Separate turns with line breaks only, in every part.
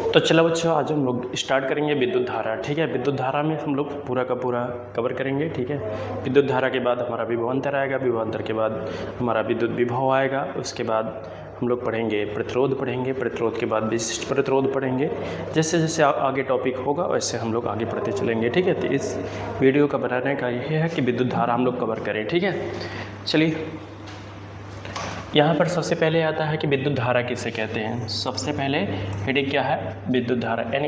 तो चलो बच्चों, आज हम लोग स्टार्ट करेंगे विद्युत धारा। ठीक है, विद्युत धारा में हम लोग पूरा का पूरा कवर करेंगे। ठीक है, विद्युत धारा के बाद हमारा विभवांतर आएगा, विभवांतर के बाद हमारा विद्युत विभव आएगा, उसके बाद हम लोग पढ़ेंगे प्रतिरोध, प्रतिरोध के बाद विशिष्ट प्रतिरोध पढ़ेंगे। जैसे जैसे आगे टॉपिक होगा वैसे हम लोग आगे पढ़ते चलेंगे। ठीक है, तो इस वीडियो का बनाने का ये है कि विद्युत धारा हम लोग कवर करें। ठीक है, चलिए यहाँ पर सबसे पहले आता है कि विद्युत धारा किसे कहते हैं। सबसे पहले हेडिंग क्या है, विद्युत धारा यानी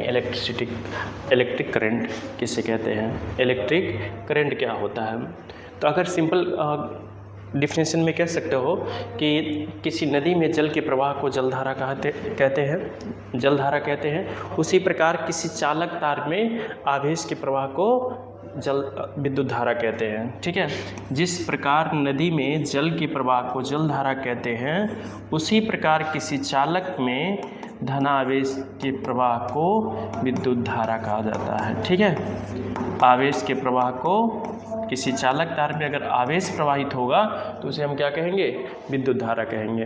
इलेक्ट्रिक करंट किसे कहते हैं, इलेक्ट्रिक करंट क्या होता है। तो अगर सिंपल डिफिनेशन में कह सकते हो कि किसी नदी में जल के प्रवाह को जलधारा कहते हैं, जलधारा कहते हैं। उसी प्रकार किसी चालक तार में आवेश के प्रवाह को विद्युत धारा कहते हैं। ठीक है, जिस प्रकार नदी में जल के प्रवाह को जलधारा कहते हैं, उसी प्रकार किसी चालक में धनावेश के प्रवाह को विद्युत धारा कहा जाता है। ठीक है, आवेश के प्रवाह को, किसी चालक तार में अगर आवेश प्रवाहित होगा तो उसे हम क्या कहेंगे, विद्युत धारा कहेंगे।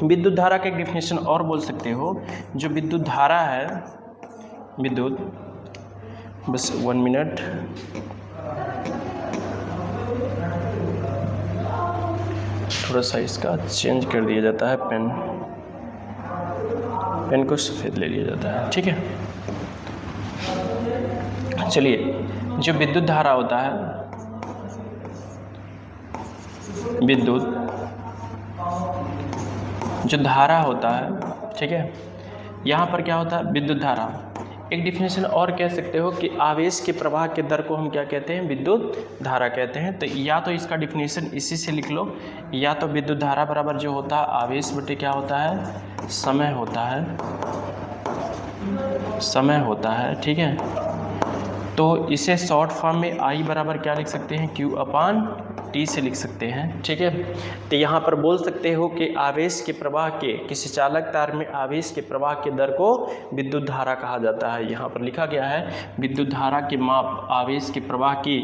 विद्युत धारा का एक डिफिनेशन और बोल सकते हो, जो विद्युत धारा है, विद्युत, बस 1 मिनट, थोड़ा सा इसका चेंज कर दिया जाता है, पेन को सफ़ेद ले लिया जाता है। ठीक है, चलिए, जो विद्युत धारा होता है, विद्युत जो धारा होता है, ठीक है, यहाँ पर क्या होता है, विद्युत धारा। एक डिफिनेशन और कह सकते हो कि आवेश के प्रवाह के दर को हम क्या कहते हैं, विद्युत धारा कहते हैं। तो या तो इसका डिफिनेशन इसी से लिख लो, या तो विद्युत धारा बराबर जो होता है आवेश बटे क्या होता है, समय होता है, समय होता है। ठीक है, तो इसे शॉर्ट फॉर्म में I बराबर क्या लिख सकते हैं, Q अपान T से लिख सकते हैं। ठीक है, तो यहाँ पर बोल सकते हो कि आवेश के प्रवाह के, किसी चालक तार में आवेश के प्रवाह के दर को विद्युत धारा कहा जाता है। यहाँ पर लिखा गया है विद्युत धारा के माप आवेश के प्रवाह की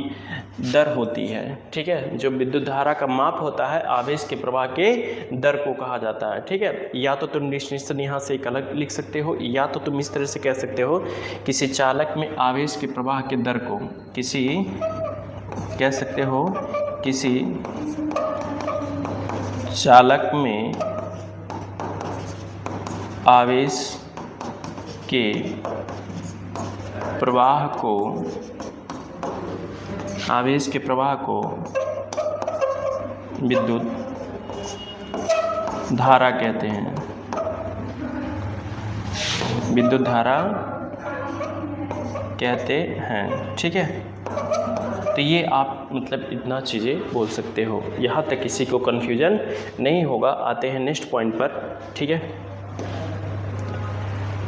दर होती है। ठीक है, जो विद्युत धारा का माप होता है आवेश के प्रवाह के दर को कहा जाता है। ठीक है, या तो तुम डिफिनेशन यहाँ से एक अलग लिख सकते हो, या तो तुम इस तरह से कह सकते हो, किसी चालक में आवेश के प्रवाह के दर को, किसी, कह सकते हो, किसी चालक में आवेश के प्रवाह को, आवेश के प्रवाह को विद्युत धारा कहते हैं, विद्युत धारा कहते हैं। ठीक है, तो ये आप मतलब इतना चीज़ें बोल सकते हो, यहाँ तक किसी को कन्फ्यूजन नहीं होगा। आते हैं नेक्स्ट पॉइंट पर। ठीक है,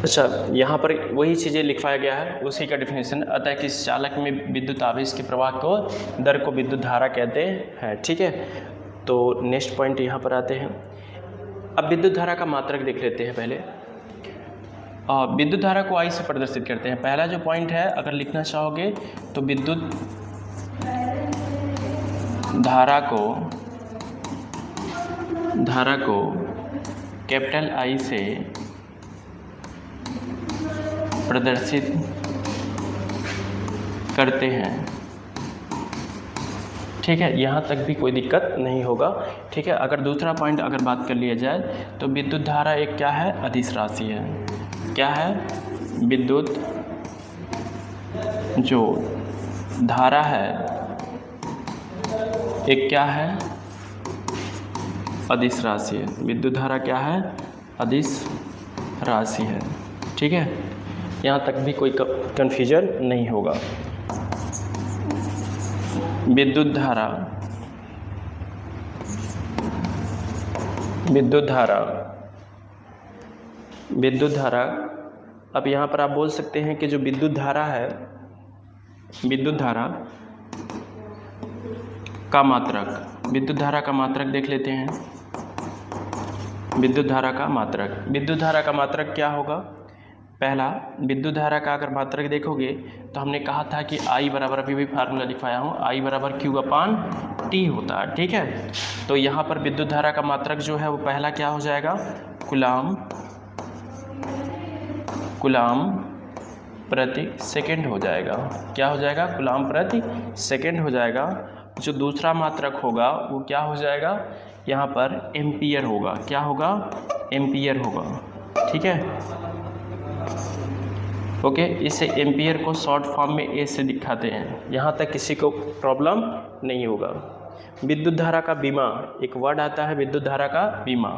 अच्छा, यहाँ पर वही चीज़ें लिखवाया गया है, उसी का डिफिनेशन। अतः किसी चालक में विद्युत आवेश के प्रवाह को, दर को विद्युत धारा कहते हैं। ठीक है, तो नेक्स्ट पॉइंट यहाँ पर आते हैं। अब विद्युत धारा का मात्रक देख लेते हैं पहले। विद्युत धारा को I से प्रदर्शित करते हैं। पहला जो पॉइंट है, अगर लिखना चाहोगे तो विद्युत धारा को कैपिटल I से प्रदर्शित करते हैं। ठीक है, यहाँ तक भी कोई दिक्कत नहीं होगा। ठीक है, अगर दूसरा पॉइंट अगर बात कर लिया जाए तो विद्युत धारा एक क्या है, अदिश राशि है। क्या है, विद्युत जो धारा है एक क्या है, अदिश राशि है। विद्युत धारा क्या है, अदिश राशि है। ठीक है, यहाँ तक भी कोई कन्फ्यूजन नहीं होगा। विद्युत धारा, विद्युत धारा, विद्युत धारा, अब यहाँ पर आप बोल सकते हैं कि जो विद्युत धारा है, विद्युत धारा का मात्रक, विद्युत धारा का मात्रक देख लेते हैं। विद्युत धारा का मात्रक, विद्युत धारा का मात्रक क्या होगा, पहला विद्युत धारा का अगर मात्रक देखोगे तो हमने कहा था कि I बराबर, अभी भी फार्मूला लिखवाया हूँ, I बराबर Q अपान T होता है। ठीक है, तो यहाँ पर विद्युत धारा का मात्रक जो है वो पहला क्या हो जाएगा, कूलाम कूलाम प्रति सेकंड हो जाएगा। क्या हो जाएगा? कूलाम प्रति सेकंड हो जाएगा। जो दूसरा मात्रक होगा वो क्या हो जाएगा? यहाँ पर एम्पियर होगा। क्या होगा? एम्पियर होगा। ठीक है, ओके। इसे एम्पियर को शॉर्ट फॉर्म में ए से दिखाते हैं। यहाँ तक किसी को प्रॉब्लम नहीं होगा। विद्युत धारा का बीमा, एक वर्ड आता है विद्युत धारा का बीमा।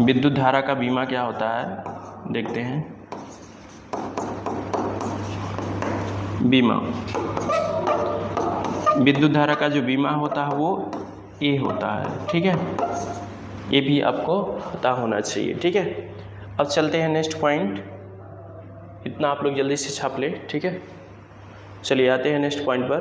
विद्युत धारा का बीमा क्या होता है देखते हैं। बीमा, विद्युत धारा का जो बीमा होता है वो ए होता है। ठीक है, ये भी आपको पता होना चाहिए। ठीक है, अब चलते हैं नेक्स्ट पॉइंट। इतना आप लोग जल्दी से छाप ले। ठीक है, चलिए आते हैं नेक्स्ट पॉइंट पर।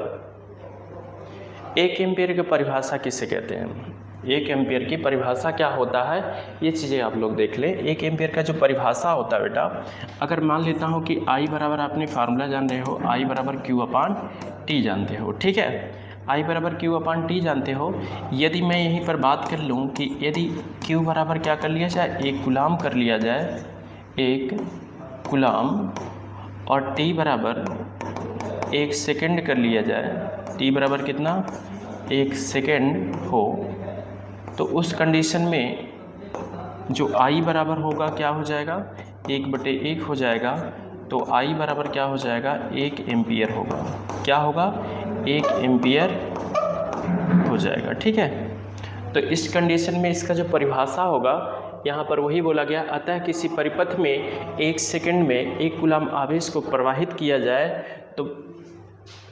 1 एम्पियर की परिभाषा किसे कहते हैं? 1 एम्पियर की परिभाषा क्या होता है, ये चीज़ें आप लोग देख लें। 1 एम्पियर का जो परिभाषा होता है बेटा, अगर मान लेता हूँ कि I बराबर, आपने फार्मूला जान रहे हो, I बराबर Q/T जानते हो। ठीक है, I बराबर Q/T जानते हो। यदि मैं यहीं पर बात कर लूँ कि यदि Q बराबर क्या कर लिया जाए, 1 कूलाम कर लिया जाए, 1 कूलाम, और T बराबर 1 सेकेंड कर लिया जाए, T बराबर कितना? 1 सेकेंड हो, तो उस कंडीशन में जो I बराबर होगा क्या हो जाएगा? 1/1 हो जाएगा। तो I बराबर क्या हो जाएगा? 1 एम्पियर होगा। क्या होगा? 1 एम्पियर हो जाएगा। ठीक है, तो इस कंडीशन में इसका जो परिभाषा होगा यहाँ पर वही बोला गया। अतः किसी परिपथ में 1 सेकंड में 1 कूलाम आवेश को प्रवाहित किया जाए तो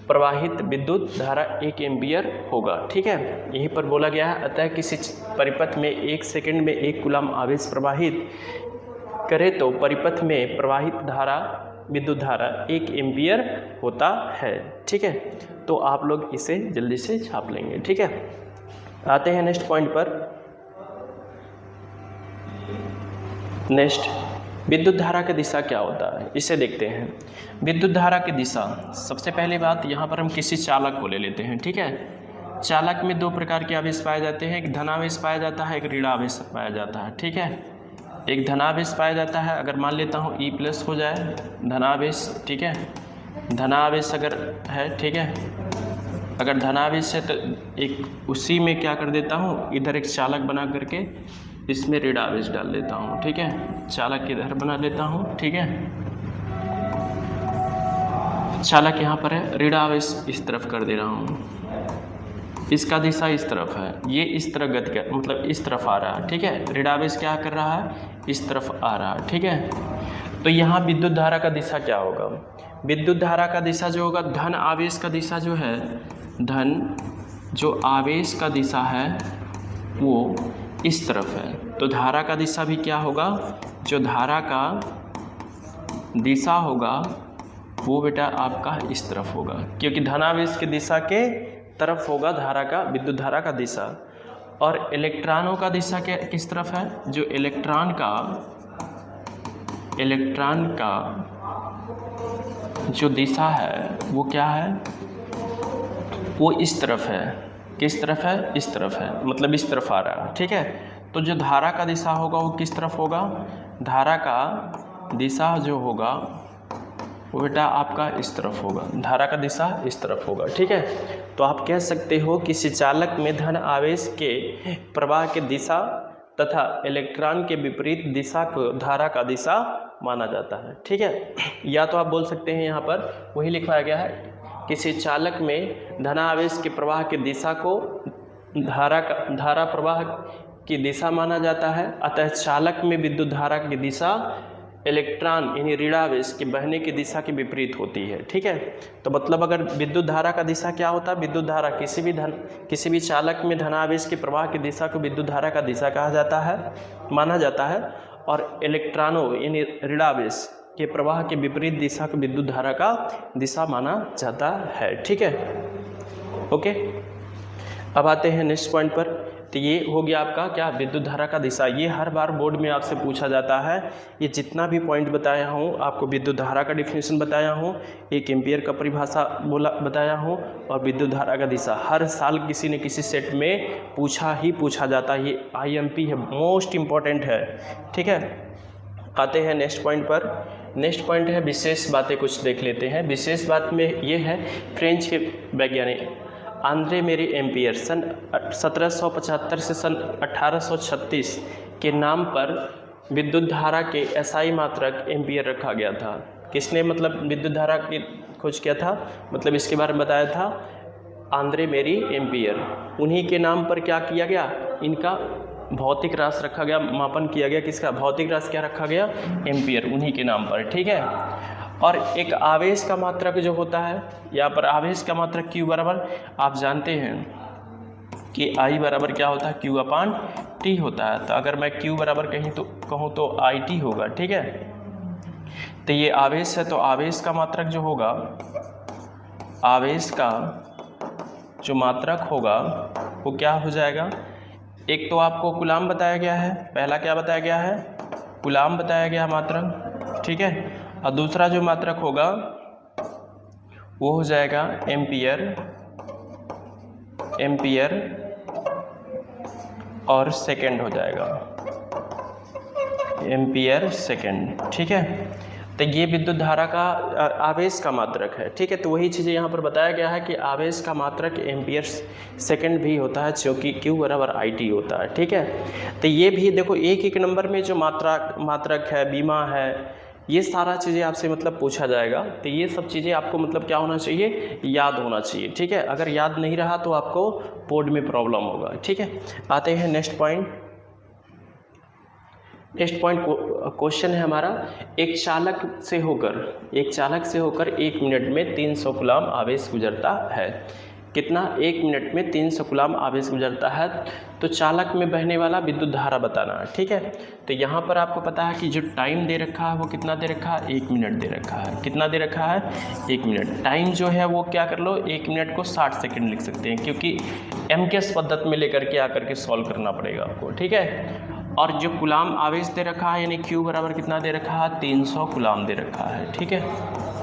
प्रवाहित विद्युत धारा 1 एम्पियर होगा। ठीक है, यहीं पर बोला गया है अतः किसी परिपथ में 1 सेकंड में 1 कूलाम आवेश प्रवाहित करे तो परिपथ में प्रवाहित धारा, विद्युत धारा 1 एम्पियर होता है। ठीक है, तो आप लोग इसे जल्दी से छाप लेंगे। ठीक है, आते हैं नेक्स्ट पॉइंट पर। नेक्स्ट, विद्युत धारा की दिशा क्या होता है, इसे देखते हैं। विद्युत धारा की दिशा, सबसे पहले बात यहाँ पर हम किसी चालक को ले लेते हैं। ठीक है, चालक में 2 प्रकार के आवेश पाए जाते हैं, एक धनावेश पाया जाता है, एक ऋणावेश पाया जाता है। ठीक है, एक धनावेश पाया जाता है, अगर मान लेता हूँ E+ हो जाए धनावेश। ठीक है, धनावेश अगर है, ठीक है, अगर धनावेश है तो एक उसी में क्या कर देता हूँ, इधर एक चालक बना करके इसमें ऋणावेश डाल देता हूँ। ठीक है, चालक इधर बना लेता हूँ। ठीक है, चालक यहाँ पर है, ऋणावेश इस तरफ कर दे रहा हूँ, इसका दिशा इस तरफ है, ये इस तरफ गति कर, मतलब इस तरफ आ रहा है। ठीक है, ऋणावेश क्या कर रहा है, इस तरफ आ रहा है। ठीक है, तो यहाँ विद्युत धारा का दिशा क्या होगा? विद्युत धारा का दिशा जो होगा, धन आवेश का दिशा जो है, धन जो आवेश का दिशा है वो इस तरफ है। तो धारा का दिशा भी क्या होगा, जो धारा का दिशा होगा वो बेटा आपका इस तरफ होगा, क्योंकि धनावेश की दिशा के तरफ होगा धारा का, विद्युत धारा का दिशा। और इलेक्ट्रॉनों का दिशा क्या किस तरफ है, जो इलेक्ट्रॉन का जो दिशा है वो क्या है, वो इस तरफ है। किस तरफ है? इस तरफ है, मतलब इस तरफ आ रहा है। ठीक है, तो जो धारा का दिशा होगा वो किस तरफ होगा, धारा का दिशा जो होगा वो बेटा आपका इस तरफ होगा, धारा का दिशा इस तरफ होगा। ठीक है, तो आप कह सकते हो किसी चालक में धन आवेश के प्रवाह की दिशा तथा इलेक्ट्रॉन के विपरीत दिशा को धारा का दिशा माना जाता है। ठीक है, या तो आप बोल सकते हैं यहाँ पर वही लिखवाया गया है, किसी चालक में धनावेश के प्रवाह की दिशा को धारा प्रवाह की दिशा माना जाता है। अतः चालक में विद्युत धारा की दिशा इलेक्ट्रॉन यानी ऋणावेश के बहने की दिशा के विपरीत होती है। ठीक है, तो मतलब अगर विद्युत धारा का दिशा क्या होता है, विद्युत धारा किसी भी चालक में धनावेश के प्रवाह की दिशा को विद्युत धारा का दिशा कहा जाता है, माना जाता है। और इलेक्ट्रॉनों यानी ऋणावेश के प्रवाह के विपरीत दिशा को विद्युत धारा का दिशा माना जाता है। ठीक है, ओके। अब आते हैं नेक्स्ट पॉइंट पर। तो ये हो गया आपका क्या, विद्युत धारा का दिशा। ये हर बार बोर्ड में आपसे पूछा जाता है। ये जितना भी पॉइंट बताया हूँ, आपको विद्युत धारा का डिफिनेशन बताया हूँ, 1 एम्पियर का परिभाषा बताया हूँ, और विद्युत धारा का दिशा हर साल किसी न किसी सेट में पूछा जाता है। ये IMP है, मोस्ट इम्पॉर्टेंट है, ठीक है। आते हैं नेक्स्ट पॉइंट पर। नेक्स्ट पॉइंट है विशेष बातें, कुछ देख लेते हैं। विशेष बात में ये है, फ्रेंच के वैज्ञानिक आंद्रे मेरी एम्पियर सन 1775 से सन 1836 के नाम पर विद्युत धारा के SI मात्रक एम्पियर रखा गया था। किसने मतलब विद्युत धारा की खोज किया था, मतलब इसके बारे में बताया था आंद्रे मेरी एम्पियर। उन्हीं के नाम पर क्या किया गया, इनका भौतिक राशि रखा गया, मापन किया गया। किसका भौतिक राशि क्या रखा गया, एम्पियर, उन्हीं के नाम पर, ठीक है। और एक आवेश का मात्रक जो होता है, यहाँ पर आवेश का मात्रक Q बराबर आप जानते हैं कि I बराबर क्या होता है, Q/T होता है। तो अगर मैं Q बराबर कहूँ तो IT होगा, ठीक है। तो ये आवेश है, तो आवेश का मात्रक जो होगा, आवेश का जो मात्रक होगा वो क्या हो जाएगा, एक तो आपको कूलाम बताया गया है, पहला क्या बताया गया है, कूलाम बताया गया मात्रक, ठीक है। और दूसरा जो मात्रक होगा वो हो जाएगा एम्पियर, एम्पियर और सेकंड हो जाएगा, एम्पियर सेकंड, ठीक है। तो ये विद्युत धारा का आवेश का मात्रक है, ठीक है। तो वही चीज़ें यहाँ पर बताया गया है कि आवेश का मात्रक एम्पियर सेकंड भी होता है, जो कि Q बराबर IT होता है, ठीक है। तो ये भी देखो, एक नंबर में जो मात्रक है, बीमा है, ये सारा चीज़ें आपसे मतलब पूछा जाएगा। तो ये सब चीज़ें आपको मतलब क्या होना चाहिए, याद होना चाहिए, ठीक है। अगर याद नहीं रहा तो आपको बोर्ड में प्रॉब्लम होगा, ठीक है। आते हैं next point. Next point question है हमारा, एक चालक से होकर 1 मिनट में 300 कूलाम आवेश गुजरता है। कितना, 1 मिनट में 300 कूलाम आवेश गुजरता है। तो चालक में बहने वाला विद्युत धारा बताना है, ठीक है। तो यहाँ पर आपको पता है कि जो टाइम दे रखा है वो कितना दे रखा है, 1 मिनट दे रखा है। कितना दे रखा है, 1 मिनट। टाइम जो है वो क्या कर लो, 1 मिनट को 60 सेकंड लिख सकते हैं, क्योंकि MKS पद्धति में लेकर के आकर के सॉल्व करना पड़ेगा आपको, ठीक है। और जो कूलाम आवेश दे रखा है, यानी Q बराबर कितना दे रखा है, 300 कूलाम दे रखा है, ठीक है।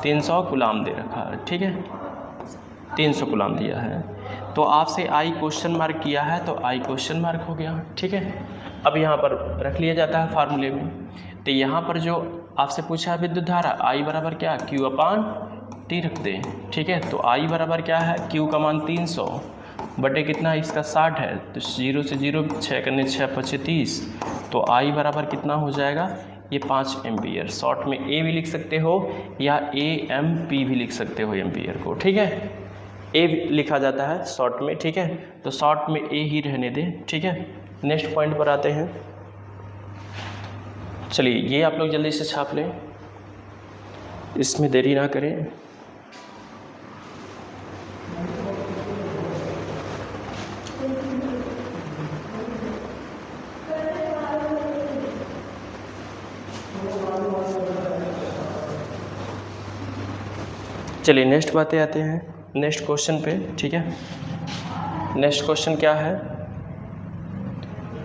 300 कूलाम दे रखा है, ठीक है, 300 कूलाम दिया है। तो आपसे I क्वेश्चन मार्क किया है, तो I क्वेश्चन मार्क हो गया, ठीक है। अब यहाँ पर रख लिया जाता है फार्मूले में। तो यहाँ पर जो आपसे पूछा है विद्युत धारा, I बराबर क्या, Q/T रख दें, ठीक है। तो I बराबर क्या है, Q का मान 300 बटे कितना, इसका 60 है, तो 0 से 0 6 करने 6 5 30, तो I बराबर कितना हो जाएगा, ये 5 एम्पियर। शॉर्ट में A भी लिख सकते हो या AMP भी लिख सकते हो एम्पियर को, ठीक है। A लिखा जाता है शॉर्ट में, ठीक है। तो शॉर्ट में A ही रहने दें, ठीक है। नेक्स्ट पॉइंट पर आते हैं। चलिए ये आप लोग जल्दी से छाप लें, इसमें देरी ना करें। चलिए नेक्स्ट बातें आते हैं, नेक्स्ट क्वेश्चन पे, ठीक है। नेक्स्ट क्वेश्चन क्या है,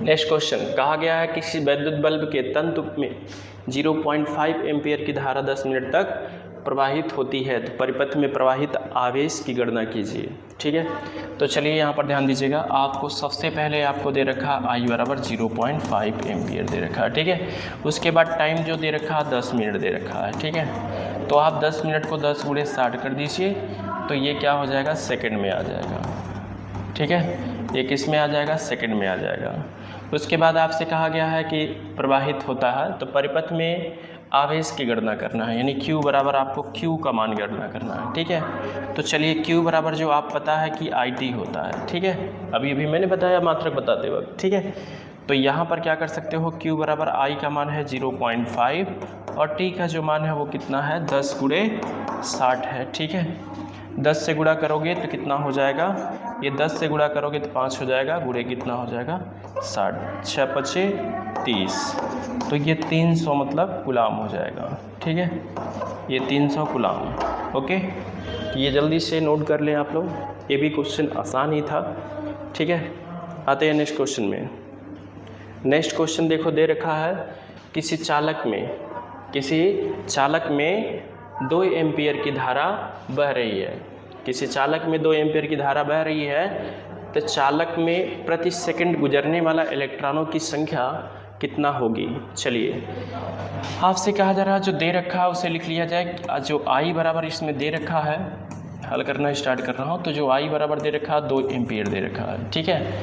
नेक्स्ट क्वेश्चन कहा गया है किसी विद्युत बल्ब के तंतु में 0.5 एम्पियर की धारा 10 मिनट तक प्रवाहित होती है, तो परिपथ में प्रवाहित आवेश की गणना कीजिए, ठीक है। तो चलिए यहाँ पर ध्यान दीजिएगा, आपको सबसे पहले आपको दे रखा I बराबर 0.5 एम्पियर दे रखा है, ठीक है। उसके बाद टाइम जो दे रखा है 10 मिनट दे रखा है, ठीक है। तो आप 10 मिनट को 10 × 60 कर दीजिए, तो ये क्या हो जाएगा, सेकंड में आ जाएगा, ठीक है। ये किस में आ जाएगा, सेकंड में आ जाएगा। उसके बाद आपसे कहा गया है कि प्रवाहित होता है, तो परिपथ में आवेश की गणना करना है, यानी Q बराबर आपको Q का मान गणना करना है, ठीक है। तो चलिए Q बराबर जो आप पता है कि IT होता है, ठीक है। अभी मैंने बताया मात्रक बताते वक्त, ठीक है। तो यहाँ पर क्या कर सकते हो, Q बराबर I का मान है 0.5 और T का जो मान है वो कितना है, 10 × 60 है, ठीक है। 10 से गुणा करोगे तो कितना हो जाएगा, ये 10 से गुणा करोगे तो 5 हो जाएगा, गुणे कितना हो जाएगा 60, 6 5 30, तो ये 300 मतलब कूलाम हो जाएगा, ठीक है। ये 300 कूलाम, ओके। ये जल्दी से नोट कर लें आप लोग, ये भी क्वेश्चन आसान ही था, ठीक है। आते हैं नेक्स्ट क्वेश्चन में। नेक्स्ट क्वेश्चन देखो दे रखा है किसी चालक में 2 एम्पियर की धारा बह रही है। किसी चालक में 2 एम्पियर की धारा बह रही है तो चालक में प्रति सेकंड गुजरने वाला इलेक्ट्रॉनों की संख्या कितना होगी। चलिए आपसे कहा जा रहा है जो दे रखा है उसे लिख लिया जाए। जो आई बराबर इसमें दे रखा है, हल करना स्टार्ट कर रहा हूँ। तो जो आई बराबर दे रखा है 2 एम्पियर दे रखा है, ठीक है,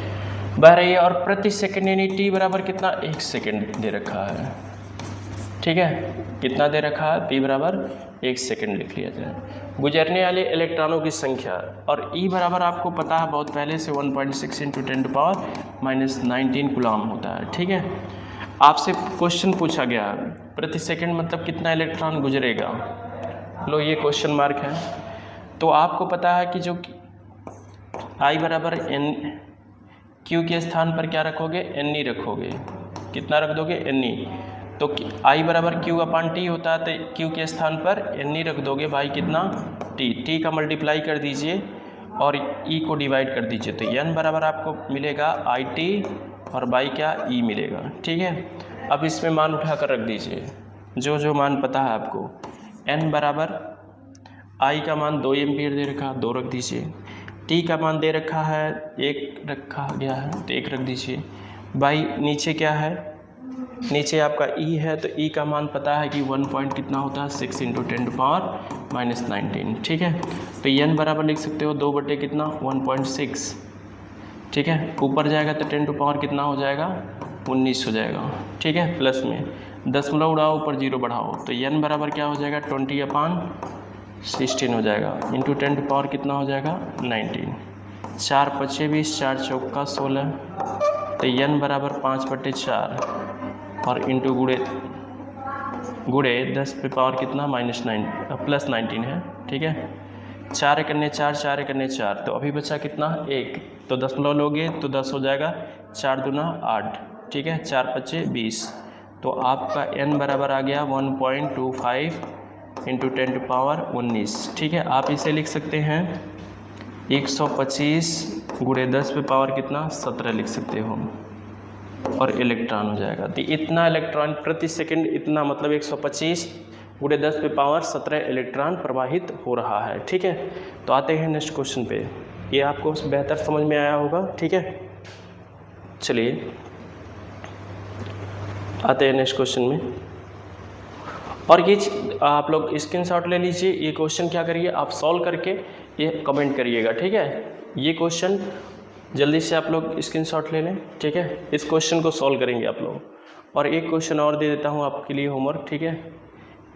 बह रही है। और प्रति सेकंड यानी टी बराबर कितना 1 सेकंड दे रखा है, ठीक है। कितना दे रखा है, पी बराबर 1 सेकंड लिख लिया जाए। गुजरने वाले इलेक्ट्रॉनों की संख्या और ई बराबर आपको पता है बहुत पहले से 1.6 × 10⁻⁻19 कूलम होता है, ठीक है। आपसे क्वेश्चन पूछा गया प्रति सेकंड मतलब कितना इलेक्ट्रॉन गुजरेगा। लो ये क्वेश्चन मार्क है। तो आपको पता है कि जो आई बराबर एन क्यू के स्थान पर क्या रखोगे, एन ई रखोगे। कितना रख दोगे, एन ई। तो आई बराबर क्यू अपान टी होता है, तो क्यू के स्थान पर एन ई रख दोगे भाई कितना, टी। टी का मल्टीप्लाई कर दीजिए और ई को डिवाइड कर दीजिए। तो एन बराबर आपको मिलेगा आई टी और बाई क्या, ई मिलेगा, ठीक है। अब इसमें मान उठा कर रख दीजिए जो जो मान पता है आपको। एन बराबर आई का मान 2 एम्पियर दे रखा, 2 रख दीजिए। टी का मान दे रखा है 1 रखा गया है, तो 1 रख दीजिए। बाई नीचे क्या है, नीचे आपका ई है, तो ई का मान पता है कि 1 पॉइंट कितना होता है 6 × 10⁻⁻19, ठीक है। तो एन बराबर लिख सकते हो 2 बटे कितना 1.6, ठीक है। ऊपर जाएगा तो 10 टू पावर कितना हो जाएगा 19 हो जाएगा, ठीक है। प्लस में दशमलव उड़ाओ, ऊपर 0 बढ़ाओ, तो एन बराबर क्या हो जाएगा 20/16 हो जाएगा। इंटू 10 टू पावर कितना हो जाएगा 19। 4 × 5 = 20, 4 × 4 = 16। तो एन बराबर 5/4 और इंटू गुड़े 10 पे पावर कितना +19 है, ठीक है। 4 × 4, 4 × 4, तो अभी बचा कितना 1। तो दशमलव लोगे तो 10 हो जाएगा, 4 दूना 8, ठीक है। 4 × 5 = 20। तो आपका n बराबर आ गया 1.25 × 10 टू पावर 19, ठीक है। आप इसे लिख सकते हैं 125 × 10 पे पावर कितना 17 लिख सकते हो और इलेक्ट्रॉन हो जाएगा। तो इतना इलेक्ट्रॉन प्रति सेकंड, इतना मतलब 125 × 10 पे पावर 17 इलेक्ट्रॉन प्रवाहित हो रहा है, ठीक है। तो आते हैं नेक्स्ट क्वेश्चन पे। ये आपको बेहतर समझ में आया होगा, ठीक है। चलिए आते हैं नेक्स्ट क्वेश्चन में। और ये आप लोग स्क्रीनशॉट ले लीजिए। ये क्वेश्चन क्या करिए आप सॉल्व करके ये कमेंट करिएगा, ठीक है। ये क्वेश्चन जल्दी से आप लोग स्क्रीनशॉट ले लें, ठीक है। इस क्वेश्चन को सॉल्व करेंगे आप लोग। और एक क्वेश्चन और दे देता हूँ आपके लिए होमवर्क, ठीक है।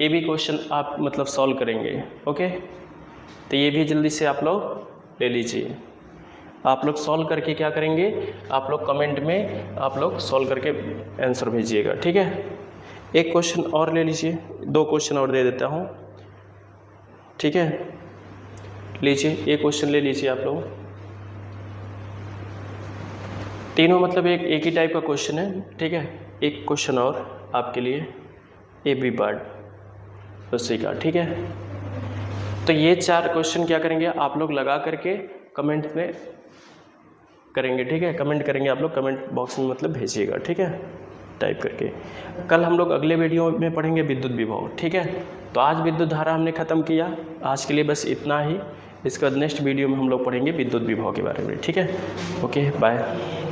ये भी क्वेश्चन आप मतलब सॉल्व करेंगे, ओके। तो ये भी जल्दी से आप लोग ले लीजिए। आप लोग सॉल्व करके क्या करेंगे, आप लोग कमेंट में आप लोग सॉल्व करके आंसर भेजिएगा, ठीक है। एक क्वेश्चन और ले लीजिए, 2 क्वेश्चन और दे देता हूँ, ठीक है। लीजिए एक क्वेश्चन ले लीजिए आप लोग। तीनों मतलब एक ही टाइप का क्वेश्चन है, ठीक है। एक क्वेश्चन और आपके लिए ए बी पार्ट उसी का, ठीक है। तो ये 4 क्वेश्चन क्या करेंगे आप लोग लगा करके कमेंट में करेंगे, ठीक है। कमेंट करेंगे आप लोग, कमेंट बॉक्स में मतलब भेजिएगा, ठीक है, टाइप करके। कल हम लोग अगले वीडियो में पढ़ेंगे विद्युत विभव, ठीक है। तो आज विद्युत धारा हमने ख़त्म किया, आज के लिए बस इतना ही। इसके बाद नेक्स्ट वीडियो में हम लोग पढ़ेंगे विद्युत विभव के बारे में, ठीक है। Okay bye.